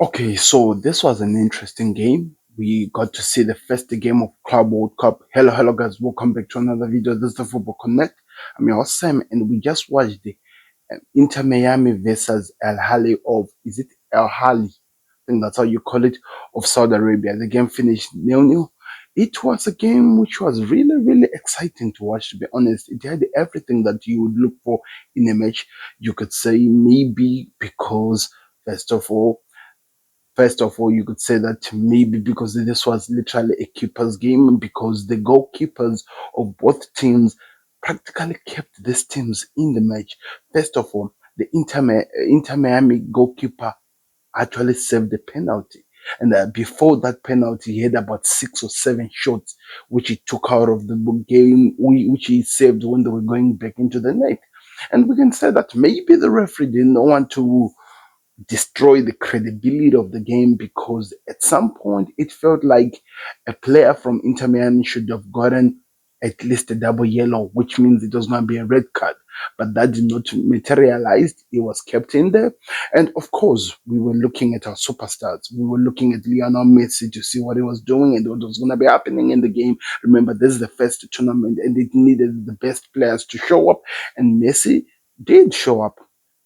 Okay, so this was an interesting game. We got to see the first game of Club World Cup. Hello, hello, guys. Welcome back to another video. This is the Football Connect. I'm your host, Sam, and we just watched the Inter Miami versus Al Ahly of, is it Al Ahly? I think that's how you call it, of Saudi Arabia. The game finished nil-nil. It was a game which was really, really exciting to watch, to be honest. It had everything that you would look for in a match. You could say maybe because, first of all, you could say that maybe because this was literally a keeper's game, because the goalkeepers of both teams practically kept these teams in the match. First of all, the Inter Miami goalkeeper actually saved the penalty. And before that penalty, he had about 6 or 7 shots, which he took out of the game, which he saved when they were going back into the net. And we can say that maybe the referee didn't want to destroy the credibility of the game, because at some point it felt like a player from Inter Miami should have gotten at least a double yellow, which means it was going to be a red card. But that did not materialize. It was kept in there. And of course, we were looking at our superstars. We were looking at Lionel Messi to see what he was doing and what was going to be happening in the game. Remember, this is the first tournament and it needed the best players to show up. And Messi did show up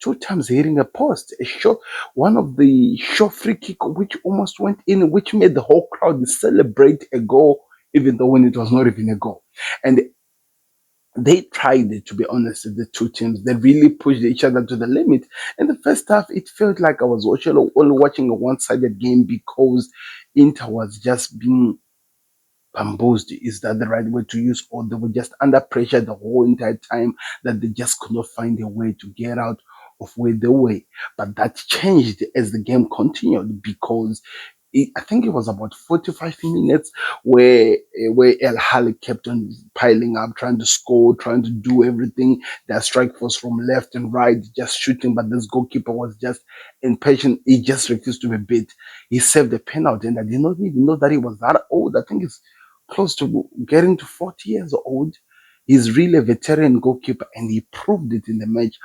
2 times, hitting a post, a shot, one of the short free kick which almost went in, which made the whole crowd celebrate a goal, even though when it was not even a goal. And they tried it, to be honest, the two teams. They really pushed each other to the limit. In the first half, it felt like I was only watching a one-sided game, because Inter was just being bamboozled. Is that the right word to use? Or they were just under pressure the whole entire time, that they just could not find a way to get out of where they were. But that changed as the game continued, because I think it was about 45 minutes where El Hali kept on piling up, trying to score, trying to do everything. Their strike force from left and right, just shooting. But this goalkeeper was just impatient. He just refused to be beat. He saved the penalty, and I did not even know that he was that old. I think it's close to getting to 40 years old. He's really a veteran goalkeeper, and he proved it in the match.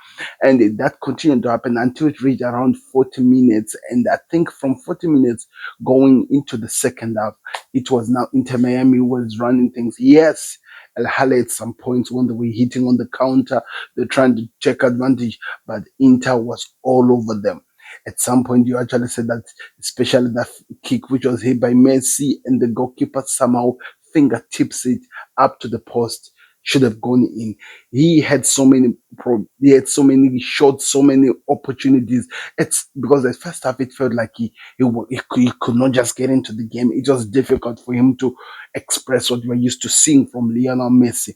And that continued to happen until it reached around 40 minutes. And I think from 40 minutes going into the second half, it was now Inter Miami was running things. Yes, El Hale at some points when they were hitting on the counter, they're trying to take advantage, but Inter was all over them. At some point, you actually said that, especially that kick which was hit by Messi, and the goalkeeper somehow fingertips it up to the post, should have gone in. He had so many he had so many shots, so many opportunities. It's because the first half it felt like he could not just get into the game. It was difficult for him to express what we're used to seeing from Lionel Messi.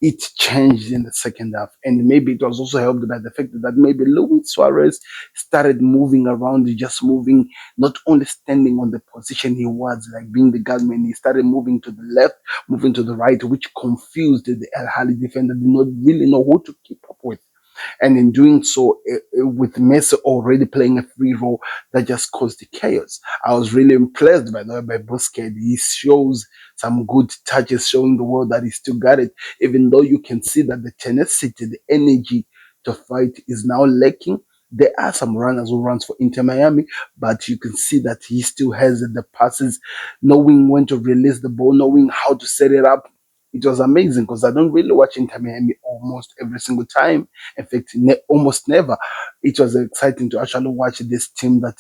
It changed in the second half. And maybe it was also helped by the fact that maybe Luis Suarez started moving around, just moving, not only standing on the position he was, like being the gunman. He started moving to the left, moving to the right, which confused the El Hali defender, did not really know who to keep up with. And in doing so, with Messi already playing a free role, that just caused the chaos. I was really impressed by the way by Busquets. He shows some good touches, showing the world that he still got it, even though you can see that the tenacity, the energy to fight is now lacking. There are some runners who runs for Inter Miami, but you can see that he still has the passes, knowing when to release the ball, knowing how to set it up. It was amazing, because I don't really watch Inter Miami almost every single time. In fact, almost never. It was exciting to actually watch this team that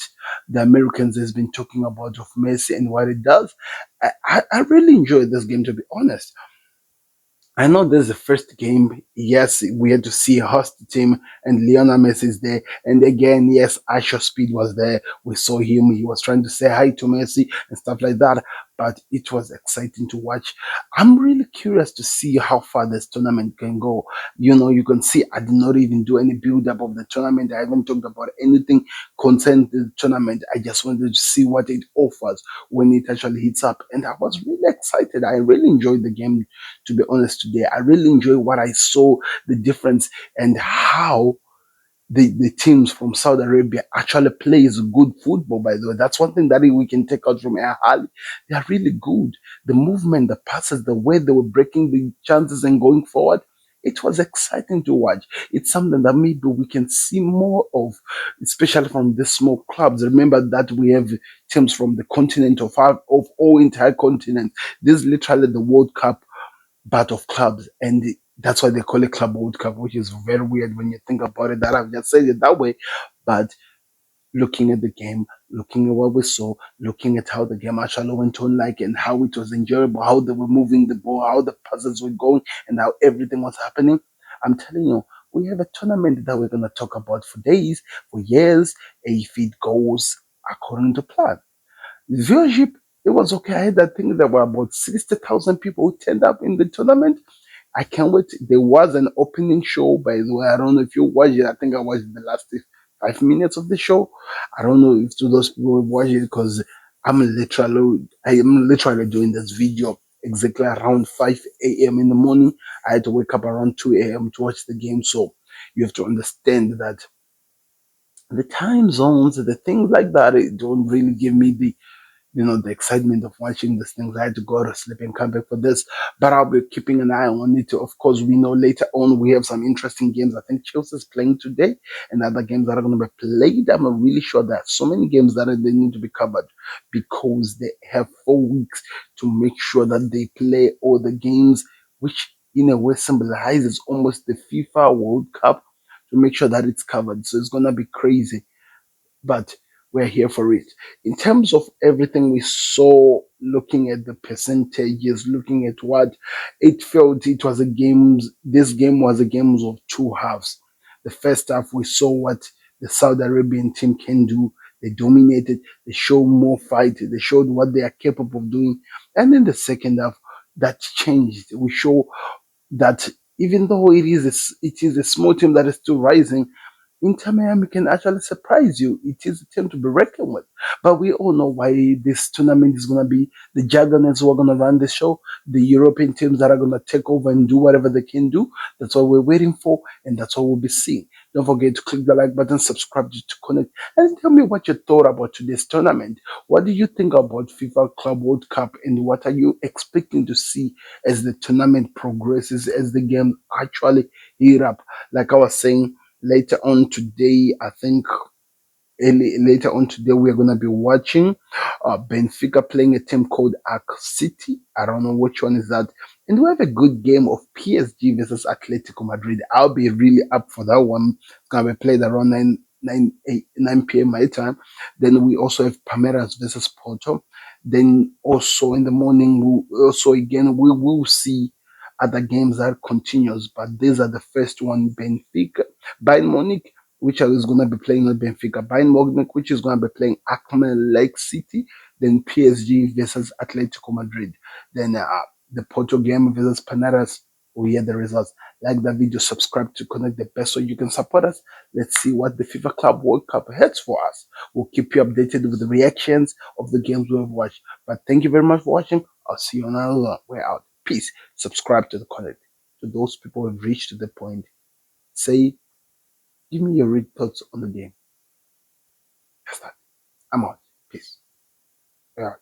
the Americans has been talking about, of Messi and what it does. I really enjoyed this game, to be honest. I know this is the first game. Yes, we had to see a host team, and Lionel Messi is there. And again, yes, Aisha Speed was there. We saw him. He was trying to say hi to Messi and stuff like that. But it was exciting to watch. I'm really curious to see how far this tournament can go. You can see I did not even do any build up of the tournament. I haven't talked about anything concerning the tournament. I just wanted to see what it offers when it actually hits up. And I was really excited. I really enjoyed the game, to be honest, today. I really enjoy what I saw, the difference, and how the teams from Saudi Arabia actually plays good football, by the way. That's one thing that we can take out from Ahly. They are really good. The movement, the passes, the way they were breaking the chances and going forward, It was exciting to watch. It's something that maybe we can see more of, especially from the small clubs. Remember that we have teams from the continent of all entire continents. This is literally the World Cup but of clubs, and that's why they call it Club World Cup, which is very weird when you think about it. That I've just said it that way, but looking at the game, looking at what we saw, looking at how the game actually went on, like, and how it was enjoyable, how they were moving the ball, how the passes were going, and how everything was happening. I'm telling you, we have a tournament that we're gonna talk about for days, for years, if it goes according to plan. Viewership, it was okay. I think there were about 60,000 people who turned up in the tournament. I can't wait. There was an opening show, by the way. I don't know if you watched it. I think I watched the last 5 minutes of the show. I don't know if to those people will watch it because I am literally doing this video exactly around 5 a.m. in the morning. I had to wake up around 2 a.m. to watch the game. So you have to understand that the time zones, the things like that, it don't really give me the excitement of watching these things. I had to go to sleep and come back for this, but I'll be keeping an eye on it. Of course, we know later on we have some interesting games. I think Chelsea's playing today and other games that are going to be played. I'm really sure there are so many games that they need to be covered because they have 4 weeks to make sure that they play all the games, which in a way symbolizes almost the FIFA World Cup to make sure that it's covered. So it's going to be crazy, but we're here for it. In terms of everything we saw, looking at the percentages, looking at what it felt, it was a games. This game was a game of two halves. The first half, we saw what the Saudi Arabian team can do. They dominated. They showed more fight. They showed what they are capable of doing. And in the second half, that changed. We show that even though it is a small team that is still rising, Inter Miami can actually surprise you. It is a team to be reckoned with. But we all know why this tournament is going to be the juggernauts who are going to run the show, the European teams that are going to take over and do whatever they can do. That's what we're waiting for, and that's what we'll be seeing. Don't forget to click the like button, subscribe to connect, and tell me what you thought about today's tournament. What do you think about FIFA Club World Cup, and what are you expecting to see as the tournament progresses, as the game actually heat up? Like I was saying, later on today, I think later on today, we are going to be watching Benfica playing a team called Arc City. I don't know which one is that. And we have a good game of PSG versus Atletico Madrid. I'll be really up for that one. It's going to be played around 9 p.m. my time. Then we also have Palmeiras versus Porto. Then also in the morning, we will see other games that continues. But these are the first one: Benfica, Bayern Munich, which is going to be playing with Benfica, Bayern Munich, which is going to be playing Akman Lake City, then PSG versus Atletico Madrid, then the Porto game versus Palmeiras. We hear the results. Like the video, subscribe to connect the best so you can support us. Let's see what the FIFA Club World Cup has for us. We'll keep you updated with the reactions of the games we've watched. But thank you very much for watching. I'll see you on another one. We're out. Peace. Subscribe to the connect. To those people who have reached to the point, say, give me your real thoughts on the game. That's that. I'm out. Peace. Yeah.